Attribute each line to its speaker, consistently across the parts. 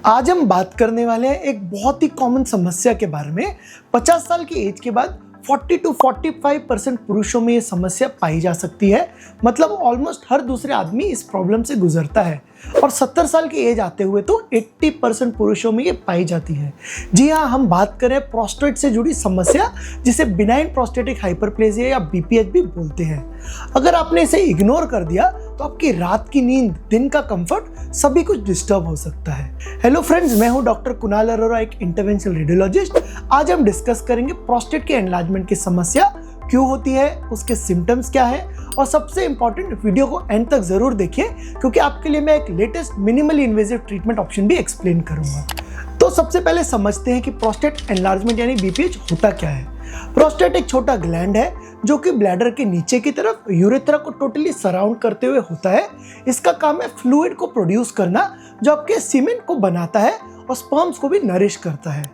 Speaker 1: आज हम बात करने वाले हैं एक बहुत ही कॉमन समस्या के बारे में। 50 साल की एज के बाद 40 to 45% पुरुषों में ये समस्या पाई जा सकती है। मतलब ऑलमोस्ट हर दूसरे आदमी इस प्रॉब्लम से गुजरता है और 70 साल की एज आते हुए तो 80% पुरुषों में ये पाई जाती है। जी हाँ, हम बात करें प्रोस्टेट से जुड़ी समस्या, जिसे बिनाइन प्रोस्टेटिक हाइपरप्लेजिया या बीपीएच भी बोलते हैं। अगर आपने इसे इग्नोर कर दिया तो आपकी रात की नींद, दिन का कंफर्ट सभी कुछ डिस्टर्ब हो सकता है। हेलो फ्रेंड्स, मैं हूं डॉक्टर कुणाल अरोरा, एक इंटरवेंशनल रेडियोलॉजिस्ट। आज हम डिस्कस करेंगे प्रोस्टेट के एनलार्जमेंट की समस्या क्यों होती है, उसके सिम्टम्स क्या है, और सबसे इंपॉर्टेंट, वीडियो को एंड तक जरूर देखिए क्योंकि आपके लिए मैं एक latest minimally invasive treatment option भी एक्सप्लेन करूंगा। तो सबसे पहले समझते हैं कि प्रोस्टेट एनलार्जमेंट यानी बीपीएच होता क्या है। प्रोस्टेट एक छोटा ग्लैंड है जो कि ब्लैडर के नीचे की तरफ यूरेथ्रा को टोटली सराउंड करते हुए होता है। इसका काम है फ्लूइड को प्रोड्यूस करना जो आपके सीमेंट को बनाता है और स्पर्म्स को भी नरिश करता है।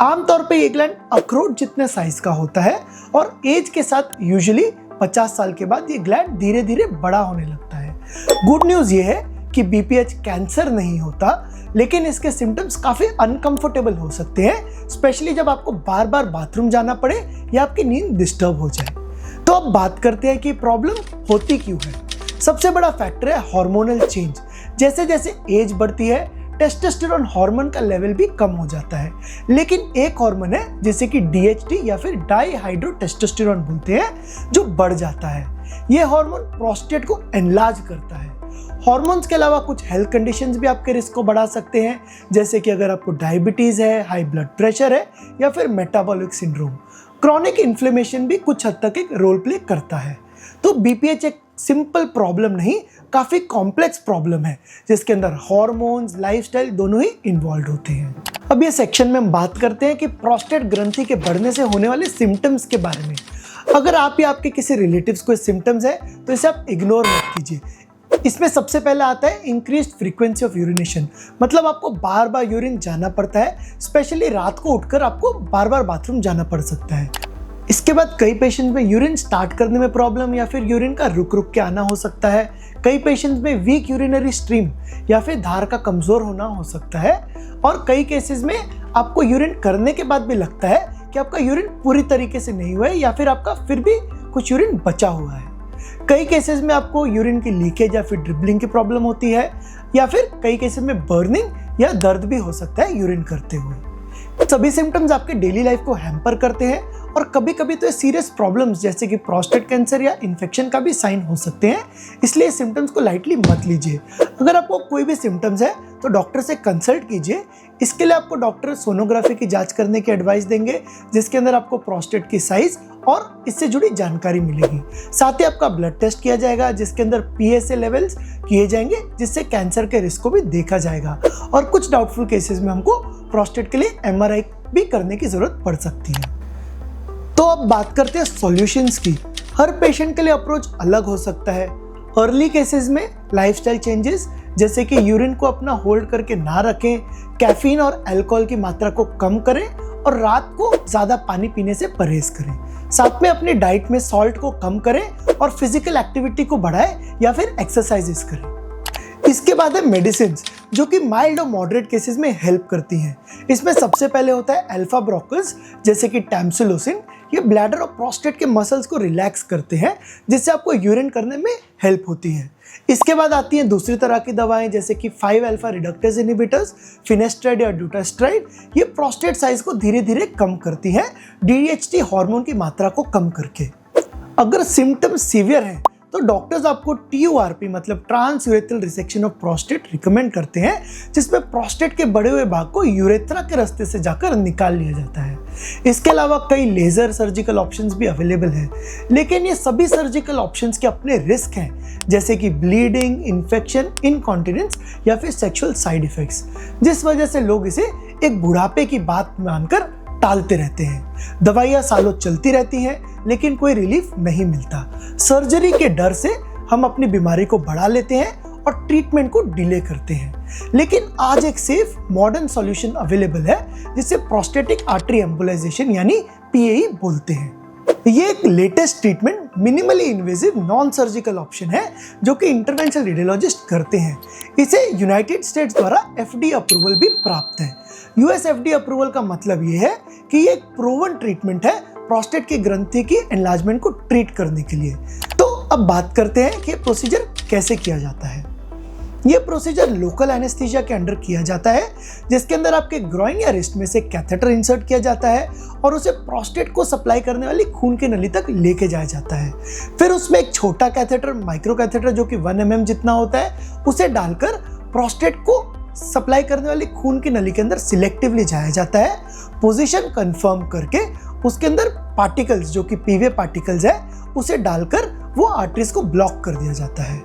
Speaker 1: आमतौर पे ये ग्लैंड अखरोट जितने साइज का होता है और एज के साथ यूजुअली 50 साल के बाद ये ग्लैंड धीरे धीरे बड़ा होने लगता है। गुड न्यूज ये है कि बीपीएच कैंसर नहीं होता, लेकिन इसके सिम्टम्स काफी अनकंफर्टेबल हो सकते हैं, स्पेशली जब आपको बार बार बाथरूम जाना पड़े या आपकी नींद डिस्टर्ब हो जाए। तो अब बात करते हैं कि प्रॉब्लम होती क्यों है। सबसे बड़ा फैक्टर है हार्मोनल चेंज। जैसे जैसे एज बढ़ती है, टेस्टोस्टेरोन हार्मोन का लेवल भी कम हो जाता है। लेकिन एक हार्मोन है जिसे कि डीएचटी या फिर डाईहाइड्रोटेस्टोस्टेरोन बोलते हैं, जो बढ़ जाता है। यह हार्मोन प्रोस्टेट को एनलार्ज करता है। हार्मोन्स के अलावा कुछ हेल्थ कंडीशंस भी आपके रिस्क को बढ़ा सकते हैं, जैसे कि अगर आपको डायबिटीज है, हाई ब्लड प्रेशर है या फिर मेटाबॉलिक सिंड्रोम। क्रॉनिक इन्फ्लेमेशन भी कुछ हद तक एक रोल प्ले करता है। तो बीपीएच एक सिंपल प्रॉब्लम नहीं, काफी कॉम्प्लेक्स प्रॉब्लम है जिसके अंदर हार्मोन्स, लाइफस्टाइल दोनों ही इन्वॉल्व होते हैं। अब ये सेक्शन में हम बात करते हैं कि प्रोस्टेट ग्रंथि के बढ़ने से होने वाले सिम्टम्स के बारे में। अगर आप या आपके किसी रिलेटिव्स को सिम्टम्स है तो इसे आप इग्नोर मत कीजिए। इसमें सबसे पहले आता है इंक्रीज्ड फ्रीक्वेंसी ऑफ यूरिनेशन। मतलब आपको बार बार यूरिन जाना पड़ता है, स्पेशली रात को उठकर आपको बार बार बाथरूम जाना पड़ सकता है। इसके बाद कई पेशेंट्स में यूरिन स्टार्ट करने में प्रॉब्लम या फिर यूरिन का रुक रुक के आना हो सकता है। कई पेशेंट्स में वीक यूरिनरी स्ट्रीम या फिर धार का कमजोर होना हो सकता है। और कई केसेस में आपको यूरिन करने के बाद भी लगता है कि आपका यूरिन पूरी तरीके से नहीं हुआ है या फिर आपका फिर भी कुछ यूरिन बचा हुआ है। कई केसेस में आपको यूरिन की लीकेज या फिर ड्रिबलिंग की प्रॉब्लम होती है, या फिर कई केसेस में बर्निंग या दर्द भी हो सकता है यूरिन करते हुए। सभी सिम्टम्स आपके डेली लाइफ को हैम्पर करते हैं और कभी कभी तो ये सीरियस प्रॉब्लम्स जैसे कि प्रोस्टेट कैंसर या इन्फेक्शन का भी साइन हो सकते हैं। इसलिए सिम्टम्स को लाइटली मत लीजिए। अगर आपको कोई भी सिम्टम्स है तो डॉक्टर से कंसल्ट कीजिए। इसके लिए आपको डॉक्टर सोनोग्राफी की जांच करने की एडवाइस देंगे, जिसके अंदर आपको प्रोस्टेट की साइज और इससे जुड़ी जानकारी मिलेगी। साथ ही आपका ब्लड टेस्ट किया जाएगा, जिसके अंदर पीएसए लेवल्स किए जाएंगे, जिससे कैंसर के रिस्क को भी देखा जाएगा। और कुछ डाउटफुल केसेस में हमको प्रोस्टेट के लिए एमआरआई भी करने की जरूरत पड़ सकती है। तो अब बात करते हैं सॉल्यूशंस की। हर पेशेंट के लिए अप्रोच अलग हो सकता है। अर्ली केसेस में लाइफस्टाइल चेंजेस, जैसे कि यूरिन को अपना होल्ड करके ना रखें, कैफीन और अल्कोहल की मात्रा को कम करें और रात को ज़्यादा पानी पीने से परहेज करें। साथ में अपनी डाइट में सॉल्ट को कम करें और फिजिकल एक्टिविटी को बढ़ाएं या फिर एक्सरसाइजेस करें। इसके बाद है मेडिसिन, जो कि माइल्ड और मॉडरेट केसेस में हेल्प करती हैं। इसमें सबसे पहले होता है अल्फा ब्रोकर्स, जैसे कि टैम्सिलोसिन। ये ब्लैडर और प्रोस्टेट के मसल्स को रिलैक्स करते हैं, जिससे आपको यूरिन करने में हेल्प होती है। इसके बाद आती हैं दूसरी तरह की दवाएं, जैसे कि 5 अल्फा रिडक्टेज इनहिबिटर्स, फिनेस्ट्राइड या डूटास्ट्राइड। ये प्रोस्टेट साइज को धीरे धीरे कम करती हैं, डीएचटी हार्मोन की मात्रा को कम करके। अगर सिम्टम्स सीवियर हैं तो डॉक्टर्स आपको TURP मतलब transurethral resection of prostate recommend करते हैं, जिसमें प्रोस्टेट के बड़े हुए भाग को यूरेथ्रा के रास्ते से जाकर निकाल लिया जाता है। इसके अलावा कई लेजर सर्जिकल ऑप्शंस भी अवेलेबल हैं, लेकिन ये सभी सर्जिकल ऑप्शंस के अपने रिस्क हैं, जैसे कि ब्लीडिंग, इन्फेक्शन, इनकॉन्टिनेंस या फिर सेक्सुअल साइड इफेक्ट्स, जिस वजह से लोग इसे एक बुढ़ापे की बात मानकर टालते रहते हैं। दवाइयाँ सालों चलती रहती हैं, लेकिन कोई रिलीफ नहीं मिलता। सर्जरी के डर से हम अपनी बीमारी को बढ़ा लेते हैं और ट्रीटमेंट को डिले करते हैं। लेकिन आज एक सेफ मॉडर्न सॉल्यूशन अवेलेबल है, जिसे प्रोस्टेटिक आर्टरी एम्बोलाइजेशन यानी PAE बोलते हैं। ये एक latest treatment minimally invasive non surgical option है जो कि इंटरवेंशनल रेडियोलॉजिस्ट करते हैं। इसे यूनाइटेड स्टेट्स द्वारा FDA अप्रूवल भी प्राप्त है। US FDA अप्रूवल का मतलब ये है कि ये एक प्रूवन ट्रीटमेंट है प्रोस्टेट की ग्रंथि की एनलार्जमेंट को ट्रीट करने के लिए। तो अब बात करते हैं कि प्रोसीजर कैसे किया जाता है। ये प्रोसीजर लोकल एनेस्थीसिया के अंडर किया जाता है, जिसके अंदर आपके ग्रॉइन या रिस्ट में से कैथेटर इंसर्ट किया जाता है और उसे प्रोस्टेट को सप्लाई करने वाली खून की नली तक लेके जाया जाता है। फिर उसमें एक छोटा कैथेटर, माइक्रो कैथेटर जो कि 1 mm जितना होता है, उसे डालकर प्रोस्टेट को सप्लाई करने वाली खून की नली के अंदर सिलेक्टिवली जाया जाता है। पोजीशन कंफर्म करके उसके अंदर पार्टिकल्स जो कि PVA पार्टिकल्स है उसे डालकर वो आर्टरीज को ब्लॉक कर दिया जाता है।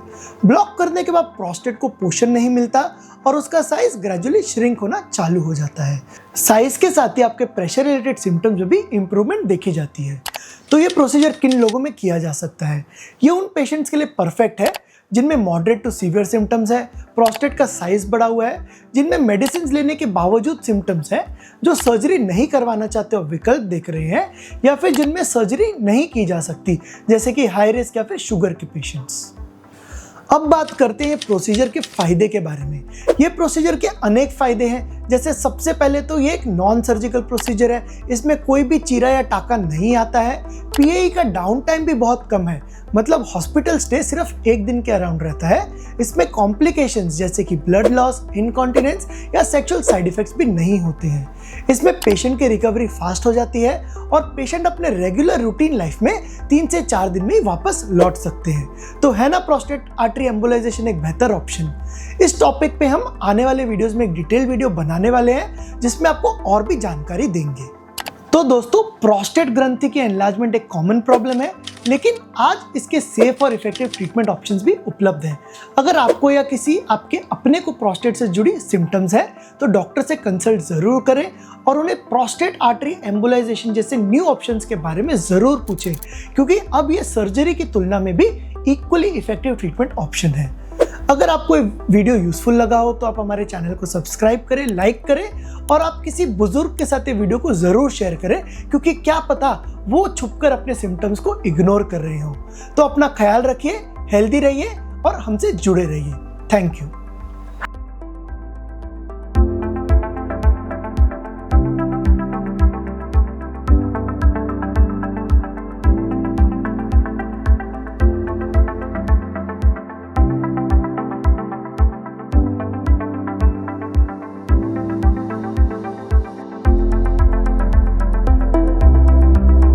Speaker 1: ब्लॉक करने के बाद प्रोस्टेट को पोषण नहीं मिलता और उसका साइज ग्रेजुअली श्रिंक होना चालू हो जाता है। साइज के साथ ही आपके प्रेशर रिलेटेड सिम्टम्स में भी इंप्रूवमेंट देखी जाती है। तो ये प्रोसीजर किन लोगों में किया जा सकता है? ये उन पेशेंट्स के लिए परफेक्ट है जिनमें मॉडरेट टू सीवियर सिम्टम्स है, प्रोस्टेट का साइज बढ़ा हुआ है, जिनमें मेडिसिन लेने के बावजूद सिम्टम्स है, जो सर्जरी नहीं करवाना चाहते और विकल्प देख रहे हैं, या फिर जिनमें सर्जरी नहीं की जा सकती जैसे कि हाई रिस्क या फिर शुगर के पेशेंट्स। अब बात करते हैं प्रोसीजर के फायदे के बारे में। ये प्रोसीजर के अनेक फायदे हैं। जैसे सबसे पहले तो ये एक नॉन सर्जिकल प्रोसीजर है, इसमें कोई भी चीरा या टाका नहीं आता है। PAE का डाउन टाइम भी बहुत कम है, मतलब हॉस्पिटल स्टे सिर्फ 1 दिन के अराउंड रहता है। इसमें कॉम्प्लिकेशंस जैसे कि ब्लड लॉस, इनकॉन्टिनेंस या सेक्सुअल साइड इफेक्ट्स भी नहीं होते हैं। इसमें पेशेंट की रिकवरी फास्ट हो जाती है और पेशेंट अपने रेगुलर रूटीन लाइफ में 3 से 4 दिन में ही वापस लौट सकते हैं। तो है ना प्रोस्टेट आर्टरी एम्बोलाइजेशन एक बेहतर ऑप्शन। इस टॉपिक पे हम आने वाले वीडियोस में एक डिटेल वीडियो बनाने वाले हैं जिसमें आपको और भी जानकारी देंगे। तो दोस्तों, प्रोस्टेट ग्रंथि की एनलार्जमेंट एक कॉमन प्रॉब्लम है, लेकिन आज इसके सेफ और इफेक्टिव ट्रीटमेंट ऑप्शंस भी उपलब्ध हैं। अगर आपको या किसी आपके अपने को प्रोस्टेट से जुड़ी सिम्टम्स है तो डॉक्टर से कंसल्ट जरूर करें और उन्हें प्रोस्टेट आर्टरी एम्बोलाइजेशन जैसे न्यू ऑप्शंस के बारे में जरूर पूछें, क्योंकि अब ये सर्जरी की तुलना में भी इक्वली इफेक्टिव ट्रीटमेंट ऑप्शन है। अगर आपको वीडियो यूजफुल लगा हो तो आप हमारे चैनल को सब्सक्राइब करें, लाइक करें और आप किसी बुजुर्ग के साथ ये वीडियो को जरूर शेयर करें, क्योंकि क्या पता वो छुपकर अपने सिम्टम्स को इग्नोर कर रहे हो। तो अपना ख्याल रखिए, हेल्दी रहिए और हमसे जुड़े रहिए। Thank you.